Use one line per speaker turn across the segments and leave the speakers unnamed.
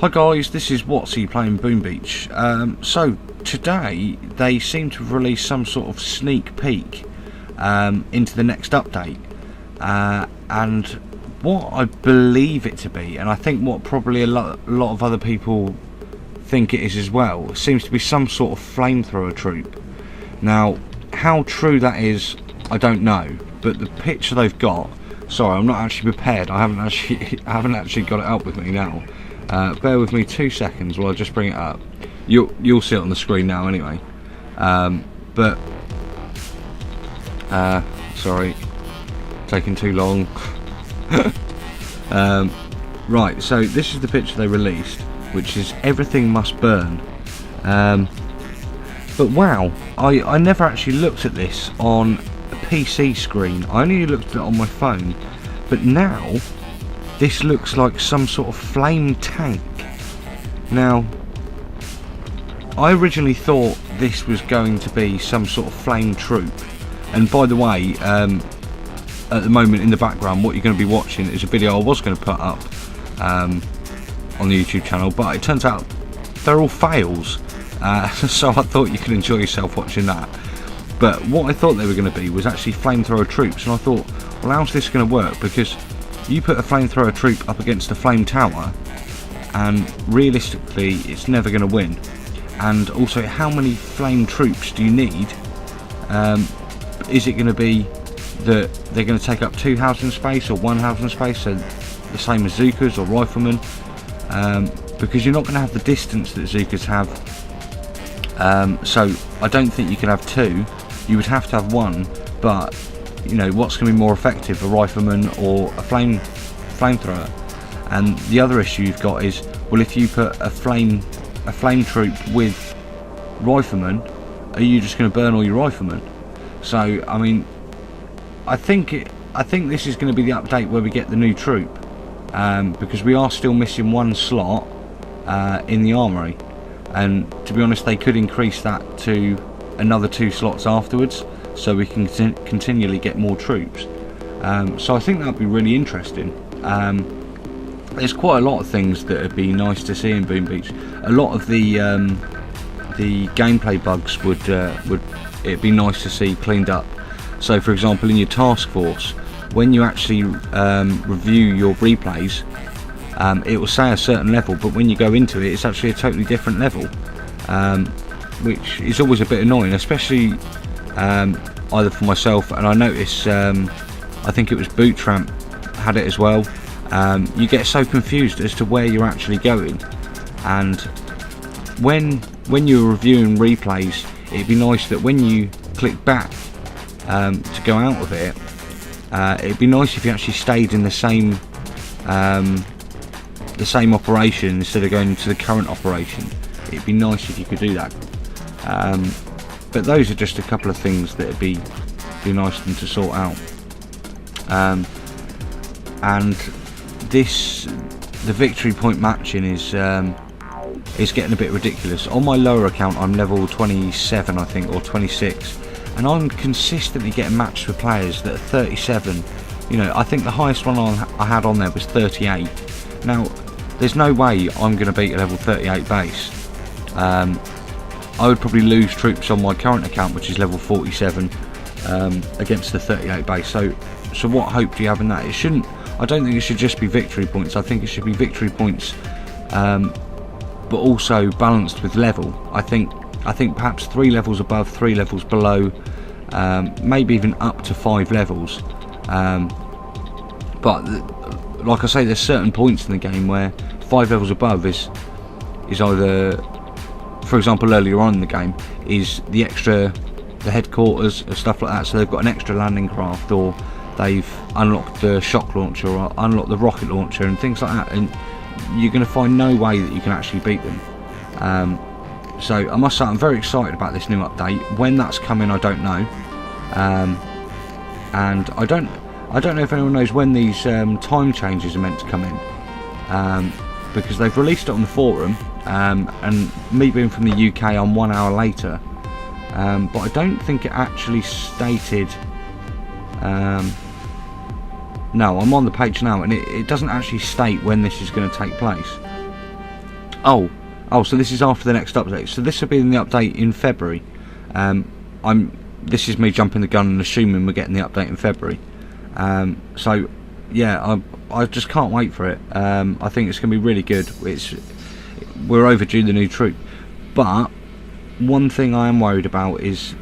Hi guys, this is Wattsy playing Boom Beach. So today they seem to have released some sort of sneak peek into the next update, and what I believe it to be, and I think what probably a lot of other people think it is as well, seems to be some sort of flamethrower troop. Now, how true that is, I don't know, but the picture they've got. Sorry, I'm not actually prepared. I haven't actually got it up with me now. Bear with me 2 seconds while I just bring it up. You'll see it on the screen now anyway. Sorry, taking too long. Right, so this is the picture they released, which is everything must burn. But wow, I never actually looked at this on a PC screen. I only looked at it on my phone. But now this looks like some sort of flame tank. Now, I originally thought this was going to be some sort of flame troop. And by the way, at the moment in the background, what you're going to be watching is a video I was going to put up on the YouTube channel, but it turns out they're all fails. So I thought you could enjoy yourself watching that. But what I thought they were going to be was actually flamethrower troops, and I thought, well, how's this going to work? Because you put a flamethrower troop up against a flame tower, and realistically it's never going to win. And also, how many flame troops do you need? Is it going to be that they're going to take up 2 housing space or 1 housing space, so the same as Zookas or riflemen? Because you're not going to have the distance that Zookas have. So I don't think you could have 2. You would have to have 1, but you know, what's going to be more effective, a rifleman or a flamethrower? And the other issue you've got is, well, if you put a flame troop with riflemen, are you just going to burn all your riflemen? So I mean, I think this is going to be the update where we get the new troop, because we are still missing 1 slot in the armory, and to be honest, they could increase that to another 2 slots afterwards, so we can continually get more troops. So I think that would be really interesting. There's quite a lot of things that would be nice to see in Boom Beach. A lot of the gameplay bugs would it'd be nice to see cleaned up. So for example, in your task force, when you actually review your replays, it will say a certain level, but when you go into it, it's actually a totally different level, which is always a bit annoying, especially either for myself, and I notice I think it was Boot Tramp had it as well. You get so confused as to where you're actually going, and when you're reviewing replays, it'd be nice that when you click back to go out of it, it'd be nice if you actually stayed in the same operation instead of going to the current operation. It'd be nice if you could do that. But those are just a couple of things that would be nice for them to sort out. And the victory point matching is getting a bit ridiculous. On my lower account, I'm level 27, I think, or 26, and I'm consistently getting matched with players that are 37. You know, I think the highest one I had on there was 38. Now, there's no way I'm going to beat a level 38 base. I would probably lose troops on my current account, which is level 47, against the 38 base. So what hope do you have in that? I don't think it should just be victory points. I think it should be victory points, but also balanced with level. I think perhaps 3 levels above, 3 levels below, maybe even up to 5 levels. But like I say, there's certain points in the game where 5 levels above is either, for example, earlier on in the game, is the headquarters or stuff like that. So they've got an extra landing craft, or they've unlocked the shock launcher or unlocked the rocket launcher and things like that, and you're going to find no way that you can actually beat them. So I must say, I'm very excited about this new update. When that's coming, I don't know, and I don't know if anyone knows when these time changes are meant to come in, because they've released it on the forum, and me being from the UK, I'm 1 hour later, but I don't think it actually stated. No, I'm on the page now, and it doesn't actually state when this is going to take place. So this is after the next update. So this will be in the update in February. This is me jumping the gun and assuming we're getting the update in February. So yeah, I just can't wait for it. I think it's going to be really good. We're overdue the new troop, but one thing I am worried about is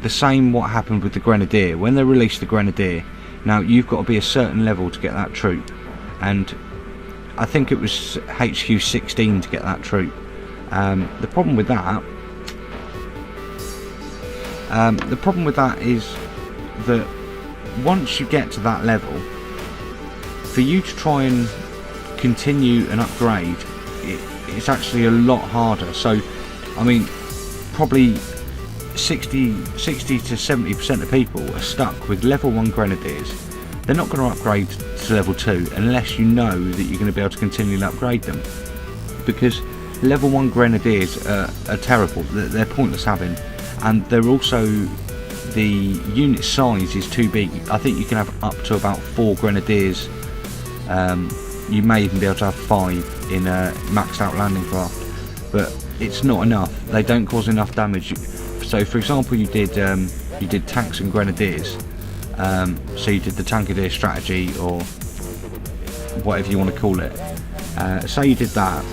the same what happened with the Grenadier. When they released the Grenadier, now you've got to be a certain level to get that troop, and I think it was HQ 16 to get that troop. The problem with that is that once you get to that level, for you to try and continue an upgrade, it's actually a lot harder. So I mean, probably 60 to 70% of people are stuck with level 1 Grenadiers. They're not going to upgrade to level 2 unless you know that you're going to be able to continually upgrade them, because level 1 Grenadiers are terrible. They're pointless having, and they're also, the unit size is too big. I think you can have up to about 4 Grenadiers. You may even be able to have 5 in a maxed out landing craft, but it's not enough. They don't cause enough damage. So for example, you did tanks and Grenadiers. So you did the Tankadeer strategy, or whatever you want to call it. Say you did that.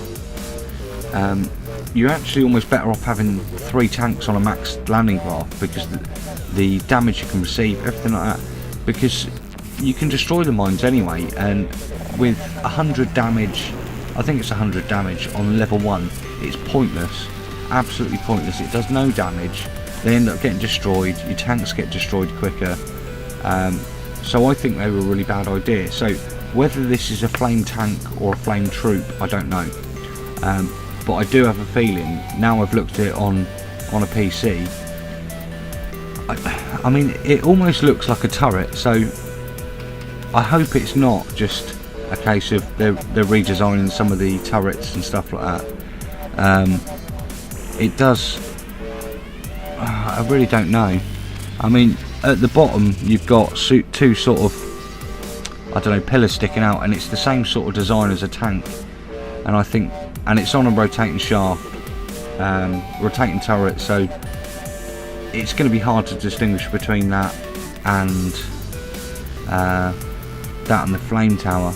You're actually almost better off having 3 tanks on a maxed landing craft, because the damage you can receive, everything like that, because you can destroy the mines anyway, and with 100 damage, I think it's 100 damage on level 1, it's pointless, absolutely pointless. It does no damage. They end up getting destroyed, your tanks get destroyed quicker. So I think they were a really bad idea. So whether this is a flame tank or a flame troop, I don't know. But I do have a feeling, now I've looked at it on a PC, I mean, it almost looks like a turret, so I hope it's not just a case of they're redesigning some of the turrets and stuff like that. It does, I really don't know. I mean, at the bottom you've got 2 sort of, I don't know, pillars sticking out, and it's the same sort of design as a tank, and I think, and it's on a rotating shaft, rotating turret, so it's going to be hard to distinguish between that and the flame tower.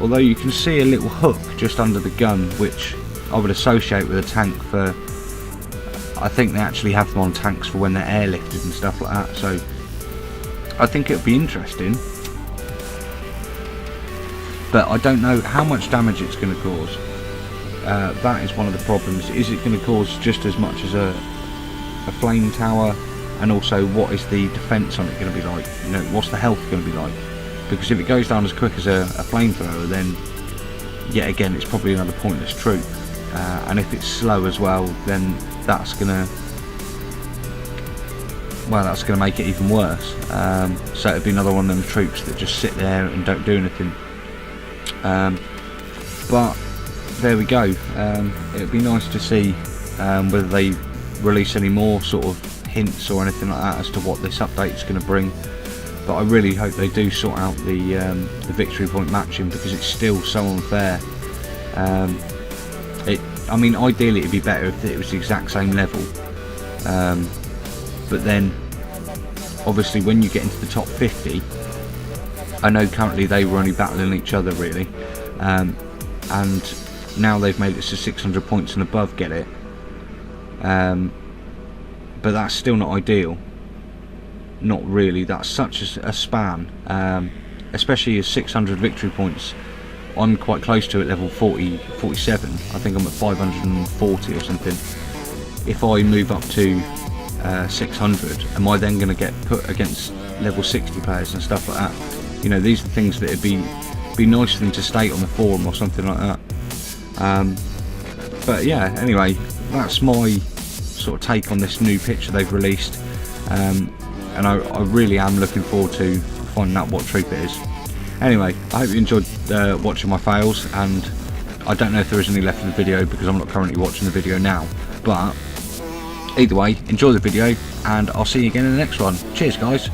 Although you can see a little hook just under the gun, which I would associate with a tank. For I think they actually have them on tanks for when they're airlifted and stuff like that, so I think it would be interesting, but I don't know how much damage it's going to cause. That is one of the problems. Is it going to cause just as much as a flame tower? And also, what is the defense on it going to be like? You know, what's the health going to be like? Because if it goes down as quick as a flamethrower, then yet again it's probably another pointless troop. And if it's slow as well, then that's gonna make it even worse. So it'd be another one of them troops that just sit there and don't do anything. But there we go. It'd be nice to see whether they release any more sort of hints or anything like that as to what this update is going to bring. But I really hope they do sort out the victory point matching, because it's still so unfair. I mean, ideally it'd be better if it was the exact same level, but then obviously when you get into the top 50, I know currently they were only battling each other really, and now they've made it so 600 points and above get it, but that's still not ideal. Not really. That's such a span, especially as 600 victory points. I'm quite close to at level 47. I think I'm at 540 or something. If I move up to 600, am I then going to get put against level 60 players and stuff like that? You know, these are things that it'd be nice for them to state on the forum or something like that. But yeah, anyway, that's my sort of take on this new picture they've released, and I really am looking forward to finding out what troop it is. Anyway, I hope you enjoyed watching my fails, and I don't know if there is any left in the video because I'm not currently watching the video now, but either way, enjoy the video and I'll see you again in the next one. Cheers guys.